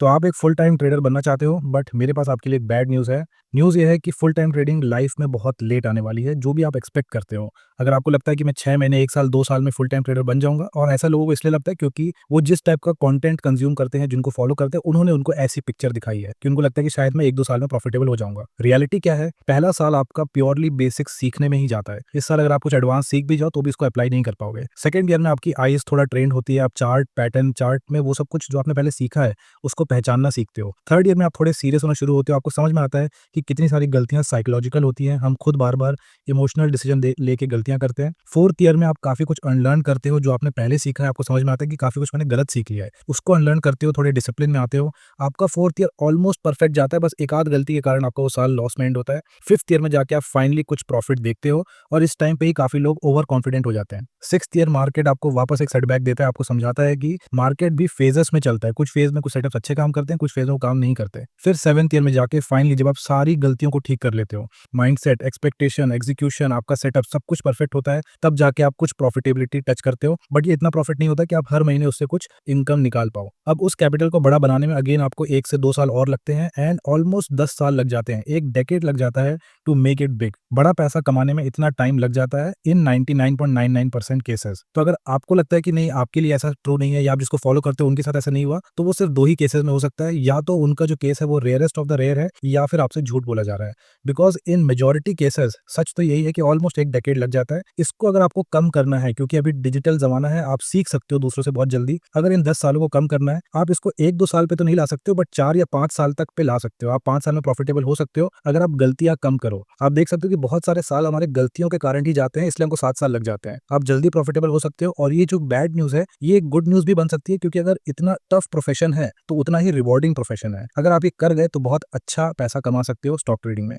तो आप एक फुल टाइम ट्रेडर बनना चाहते हो, बट मेरे पास आपके लिए एक बैड न्यूज़ है। न्यूज़ ये है कि फुल टाइम ट्रेडिंग लाइफ में बहुत लेट आने वाली है, जो भी आप एक्सपेक्ट करते हो। अगर आपको लगता है कि मैं 6 महीने, 1 साल, 2 साल में फुल टाइम ट्रेडर बन जाऊँगा, और ऐसा लोगों को इसलिए लगता है क्योंकि वो जिस टाइप का कंटेंट कंज़्यूम करते हैं, जिनको फॉलो करते हैं, उन्होंने उनको ऐसी पिक्चर दिखाई है कि उनको लगता है कि शायद मैं 1-2 साल में प्रॉफिटेबल हो जाऊँगा। रियलिटी क्या है? पहला साल आपका प्योरली बेसिक्स सीखने में ही जाता है। इस साल अगर आप कुछ एडवांस सीख भी जाओ, तो भी इसको अप्लाई नहीं कर पाओगे। सेकंड ईयर में आपकी आईज़ थोड़ा ट्रेन्ड होती है, आप चार्ट, पैटर्न, चार्ट में वो सब कुछ जो आपने पहले सीखा है, उसको पहचानना सीखते हो। थर्ड ईयर में आप थोड़े सीरियस होना शुरू होते हो, आपको समझ में आता है कि कितनी सारी गलतियाँ साइकोलॉजिकल होती हैं, हम खुद बार-बार इमोशनल डिसीजन दे लेके गलतियाँ करते हैं। फोर्थ ईयर में आप काफ़ी कुछ अनलर्न करते हो, जो आपने पहले सीखा है, आपको समझ में आता है कि काफ़ी कुछ मैंने गलत सीख लिया है। उसको अनलर्न करते हो, थोड़े डिसिप्लिन में आते हो। आपका फोर्थ ईयर ऑलमोस्ट परफेक्ट जाता है, बस एक आध गलती के कारण आपका वो साल लॉस में एंड होता है। फिफ्थ ईयर में जाके आप फाइनली कुछ प्रॉफिट देखते हो, और इस टाइम पे ही काफ़ी लोग ओवर कॉन्फिडेंट हो जाते हैं। सिक्स्थ ईयर मार्केट आपको वापस एक सेटबैक देता है, आपको समझाता है कि मार्केट भी फेजेस में चलता है। कुछ फेज में कुछ सेटअप्स अच्छे काम करते हैं, कुछ फेज में वो काम नहीं करते। फिर सेवंथ ईयर में जाके फाइनली जब आप सारी गलतियों को ठीक कर लेते हो, माइंडसेट, एक्सपेक्टेशन, एग्जीक्यूशन, आपका सेटअप सब कुछ परफेक्ट होता है, तब जाके आप कुछ प्रॉफिटेबिलिटी टच करते हो। बट ये इतना प्रॉफिट नहीं होता कि आप हर महीने उससे कुछ इनकम निकाल पाओ। अब उस कैपिटल को बड़ा बनाने में अगेन आपको 1 से 2 साल और लगते हैं, एंड ऑलमोस्ट 10 साल लग जाते हैं। एक डेकेड लग जाता है टू मेक इट बिग। बड़ा पैसा कमाने में इतना टाइम लग जाता है इन 99.99% केसेस। तो अगर आपको लगता है कि नहीं, आपके लिए ऐसा ट्रू नहीं है, या आप जिसको फॉलो करते हो उनके साथ ऐसा नहीं हुआ, तो वो सिर्फ 2 ही केसेस में हो सकता है। या तो उनका जो केस है वो रेयरेस्ट ऑफ द रेयर है, या फिर आपसे झूठ बोला जा रहा है। Because in majority cases such तो यही है कि ऑलमोस्ट 1 डेकेड लग जाता है। इसको अगर आपको कम करना है, क्योंकि अभी डिजिटल ज़माना है, आप सीख सकते हो दूसरों से बहुत जल्दी। अगर इन 10 सालों को कम करना है, आप इसको 1-2 साल पे तो नहीं ला सकते हो, बट 4 या 5 साल तक पे ला सकते हो। आप 5 साल में प्रॉफिटेबल हो सकते हो, अगर आप गलतियाँ कम करो। आप देख सकते हो कि बहुत सारे साल हमारे गलतियों के कारण ही जाते हैं, इसलिए हमको 7 साल लग जाते हैं। आप जल्दी प्रॉफिटेबल हो सकते हो, और ये जो बैड न्यूज़ है, ये एक गुड न्यूज़ भी बन सकती है, क्योंकि अगर इतना टफ प्रोफेशन है, तो उतना ही रिवॉर्डिंग प्रोफेशन है। अगर आप ये कर गए, तो बहुत अच्छा पैसा कमा सकते हो स्टॉक ट्रेडिंग में।